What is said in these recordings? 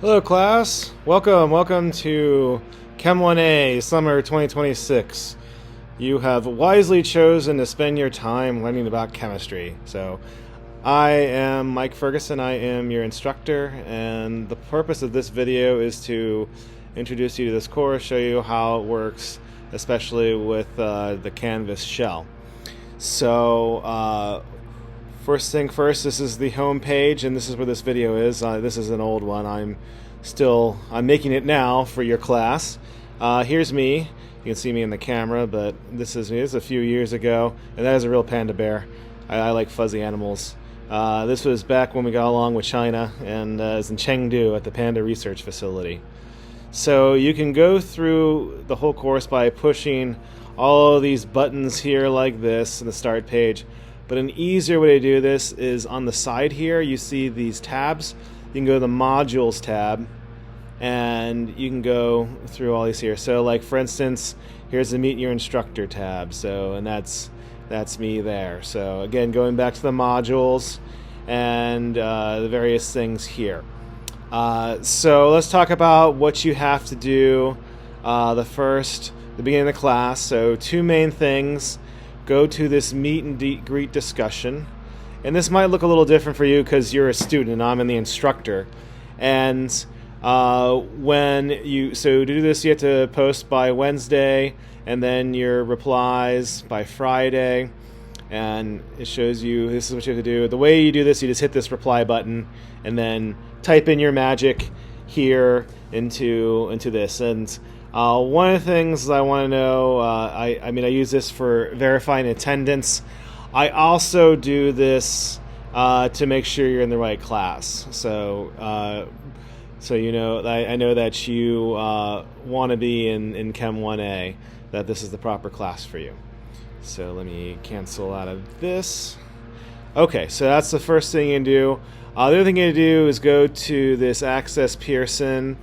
Hello class, welcome to Chem 1A Summer 2026. You have wisely chosen to spend your time learning about chemistry. So I am Mike Ferguson, I am your instructor, and the purpose of this video is to introduce you to this course, show you how it works, especially with the Canvas shell. So first thing first, this is the home page, and this is where this video is. This is an old one. I'm making it now for your class. Here's me. You can see me in the camera, but this is me. This is a few years ago, and that is a real panda bear. I like fuzzy animals. This was back when we got along with China, and it was in Chengdu at the Panda Research Facility. So you can go through the whole course by pushing all of these buttons here like this in the start page. But an easier way to do this is on the side here, you see these tabs. You can go to the Modules tab, and you can go through all these here. So like for instance, here's the Meet Your Instructor tab. And that's me there. So again, going back to the modules and the various things here. So let's talk about what you have to do the beginning of the class. So two main things. Go to this meet and greet discussion, and this might look a little different for you because you're a student and I'm the instructor. And to do this, you have to post by Wednesday, and then your replies by Friday. And it shows you this is what you have to do. The way you do this, you just hit this reply button and then type in your magic here into this. And one of the things I want to know, I use this for verifying attendance. I also do this to make sure you're in the right class. So you know, I know that you want to be in Chem 1A, that this is the proper class for you. So let me cancel out of this. Okay, so that's the first thing you can do. The other thing you can do is go to this Access Pearson.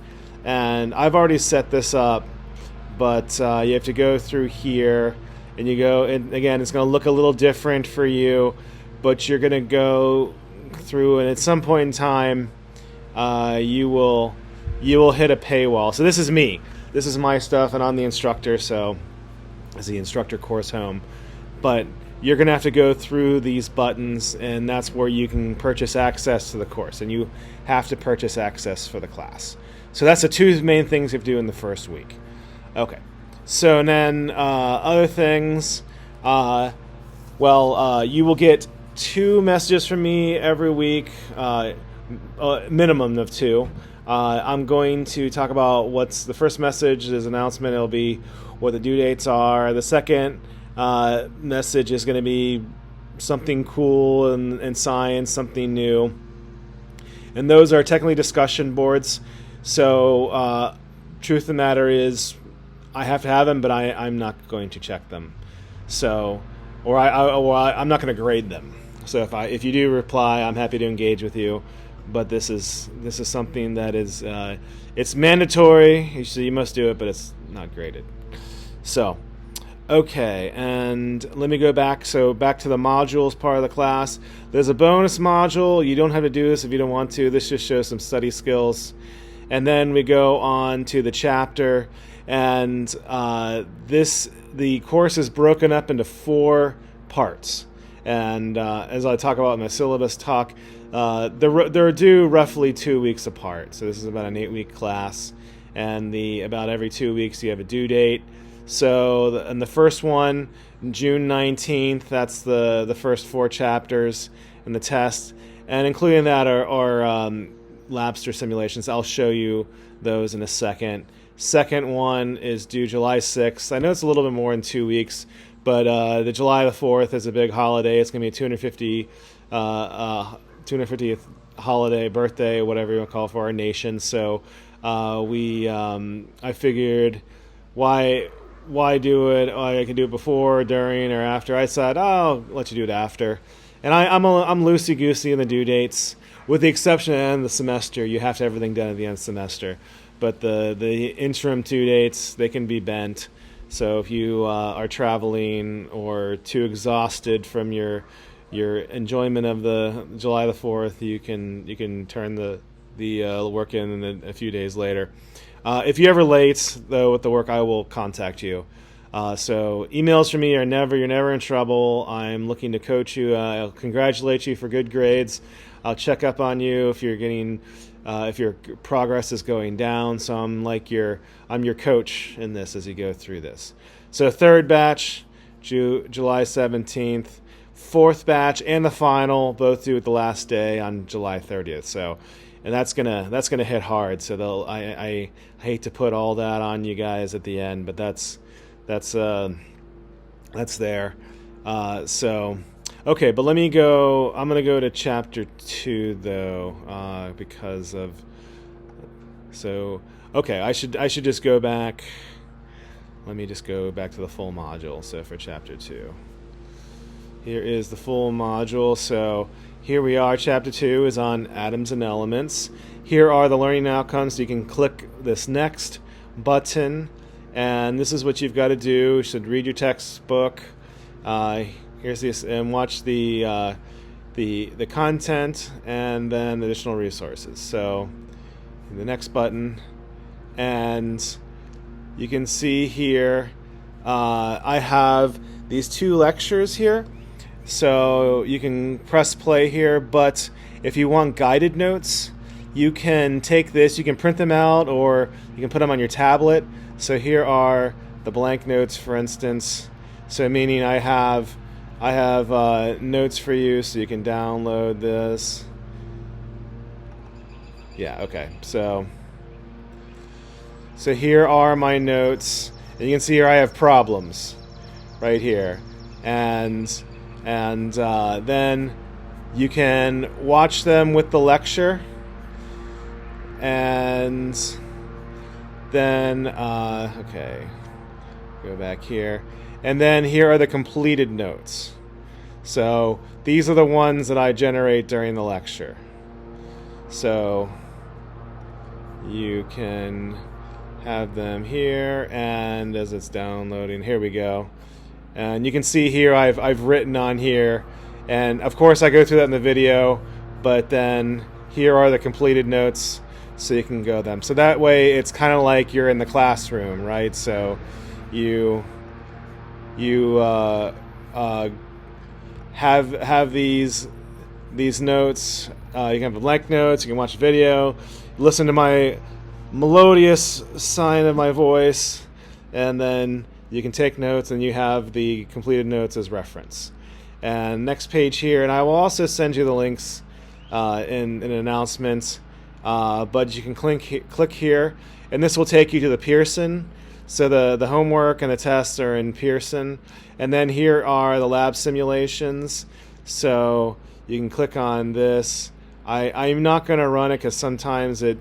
And I've already set this up, but you have to go through here, and you go, and again, it's going to look a little different for you, but you're going to go through, and at some point in time, you will hit a paywall. So this is me. This is my stuff, and I'm the instructor, so it's the instructor course home. But you're going to have to go through these buttons, and that's where you can purchase access to the course, and you have to purchase access for the class. So that's the two main things you have to do in the first week. Okay. So then other things, you will get 2 messages from me every week, minimum of 2. I'm going to talk about what's the first message is announcement. It'll be what the due dates are. The second message is going to be something cool in science, something new. And those are technically discussion boards. So, truth of the matter is, I have to have them, but I'm not going to check them. So, I'm not going to grade them. So if you do reply, I'm happy to engage with you. But this is something that is it's mandatory. So you must do it, but it's not graded. So, okay, and let me go back. So back to the modules part of the class. There's a bonus module. You don't have to do this if you don't want to. This just shows some study skills. And then we go on to the chapter, and the course is broken up into 4 parts. And as I talk about in my syllabus talk, they're due roughly 2 weeks apart. So this is about an 8-week class, and about every 2 weeks you have a due date. So in the first one, June 19th, that's the first 4 chapters and the test, and including that are Labster simulations. I'll show you those in a second. Second one is due July 6th. I know it's a little bit more in 2 weeks, but the July the 4th is a big holiday. It's going to be a 250th holiday, birthday, whatever you want to call it, for our nation. So I figured, why do it? I can do it before, during, or after. I said, I'll let you do it after. And I'm loosey-goosey in the due dates, with the exception of the end of the semester. You have to have everything done at the end of the semester. But the interim due dates, they can be bent. So if you are traveling or too exhausted from your enjoyment of the July the 4th, you can turn the the work in, and then a few days later. If you're ever late though with the work, I will contact you. So emails from me you're never in trouble. I'm looking to coach you. I'll congratulate you for good grades. I'll check up on you if you're getting, if your progress is going down. So I'm your coach in this as you go through this. So third batch, July 17th. Fourth batch and the final, both due at the last day on July 30th. So, and that's gonna hit hard. So I hate to put all that on you guys at the end, but that's there. So, okay, but let me go. I'm gonna go to chapter 2 though, because of. So, okay, I should just go back. Let me just go back to the full module. So for chapter 2. Here is the full module. So here we are. Chapter 2 is on atoms and elements. Here are the learning outcomes. So you can click this next button, and this is what you've got to do. You should read your textbook. Here's this, and watch the content, and then the additional resources. So the next button, and you can see here I have these 2 lectures here. So you can press play here, but if you want guided notes, you can take this, you can print them out, or you can put them on your tablet. So here are the blank notes, for instance. So meaning I have notes for you, so you can download this. Yeah, okay. So here are my notes. And you can see here I have problems right here. And then you can watch them with the lecture, and then okay, go back here, and then here are the completed notes. So these are the ones that I generate during the lecture. So you can have them here, and as it's downloading, here we go. And you can see here I've written on here, and of course I go through that in the video, but then here are the completed notes, so you can go them. So that way it's kind of like you're in the classroom, right? So you have these notes. You can have the blank notes. You can watch a video, listen to my melodious sign of my voice, and then you can take notes, and you have the completed notes as reference. And next page here, and I will also send you the links in an announcement, but you can click here, and this will take you to the Pearson. So the homework and the tests are in Pearson, and then here are the lab simulations. So you can click on this. I'm not going to run it because sometimes it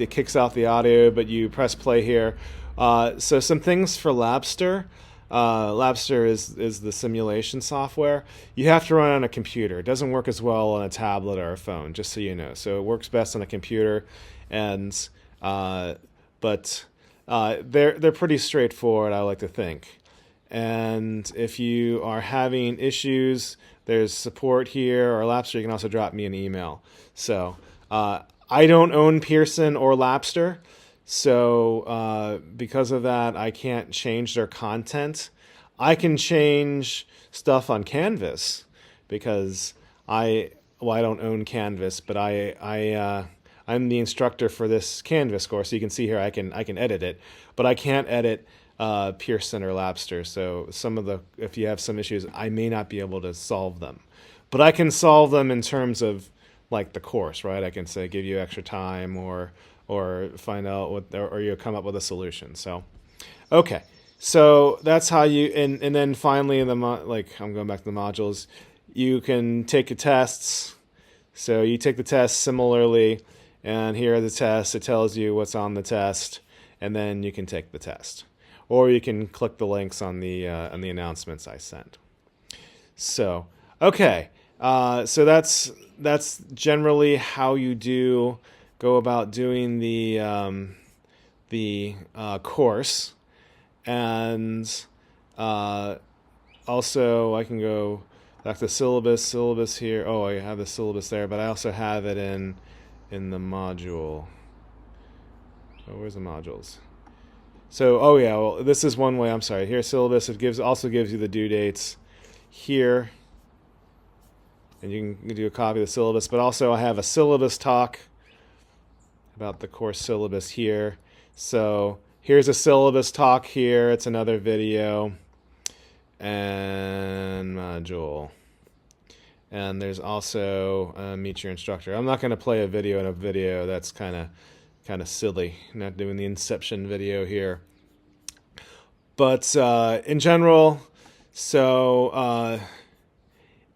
kicks out the audio, but you press play here. So some things for Labster. Labster is the simulation software. You have to run on a computer. It doesn't work as well on a tablet or a phone, just so you know. So it works best on a computer, and but they're pretty straightforward, I like to think. And if you are having issues, there's support here, or Labster. You can also drop me an email. So I don't own Pearson or Labster. So because of that, I can't change their content. I can change stuff on Canvas because I don't own Canvas, but I'm the instructor for this Canvas course. So you can see here I can edit it, but I can't edit Pearson or Labster. So if you have some issues, I may not be able to solve them, but I can solve them in terms of like the course, right? I can say give you extra time or find out or you come up with a solution. So, okay, so that's how you and then finally in I'm going back to the modules. You can take your tests. So you take the test similarly, and here are the tests. It tells you what's on the test, and then you can take the test, or you can click the links on the announcements I sent. So okay, so that's generally how you go about doing the course, and also I can go back to syllabus here. Oh, I have the syllabus there, but I also have it in in the module. Oh, where's the modules? So, oh yeah, well, this is one way. I'm sorry. Here's syllabus. It also gives you the due dates here, and you can do a copy of the syllabus. But also, I have a syllabus talk about the course syllabus here. So here's a syllabus talk here. It's another video and module. And there's also meet your instructor. I'm not going to play a video in a video. That's kind of silly. I'm not doing the Inception video here. But in general, so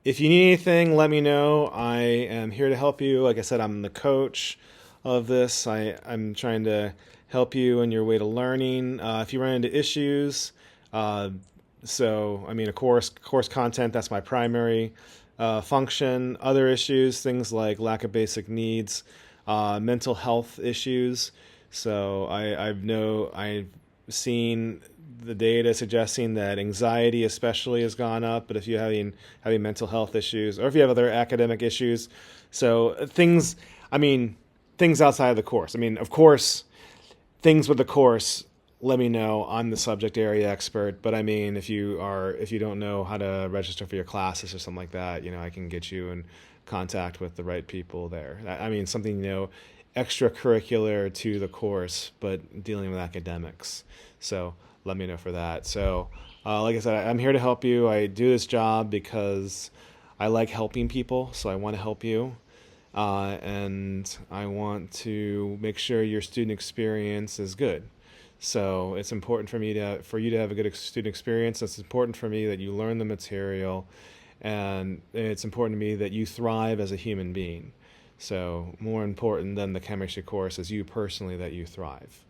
if you need anything, let me know. I am here to help you. Like I said, I'm the coach of this. I'm trying to help you in your way to learning. If you run into issues, so I mean, course content, that's my primary function. Other issues, things like lack of basic needs, mental health issues. So I've seen the data suggesting that anxiety especially has gone up. But if you're having mental health issues, or if you have other academic issues, so things outside of the course. I mean, of course, things with the course, let me know. I'm the subject area expert. But I mean, if you don't know how to register for your classes or something like that, I can get you in contact with the right people there. I mean, something, extracurricular to the course, but dealing with academics. So let me know for that. So like I said, I'm here to help you. I do this job because I like helping people. So I want to help you. And I want to make sure your student experience is good. So it's important for you to have a good student experience. It's important for me that you learn the material, and it's important to me that you thrive as a human being. So more important than the chemistry course is you personally, that you thrive.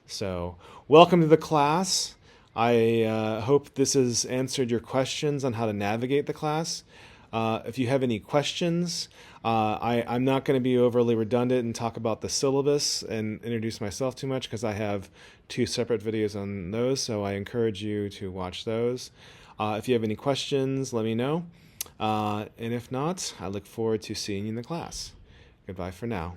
So welcome to the class. I hope this has answered your questions on how to navigate the class. If you have any questions, I'm not going to be overly redundant and talk about the syllabus and introduce myself too much, because I have 2 separate videos on those, so I encourage you to watch those. If you have any questions, let me know. And if not, I look forward to seeing you in the class. Goodbye for now.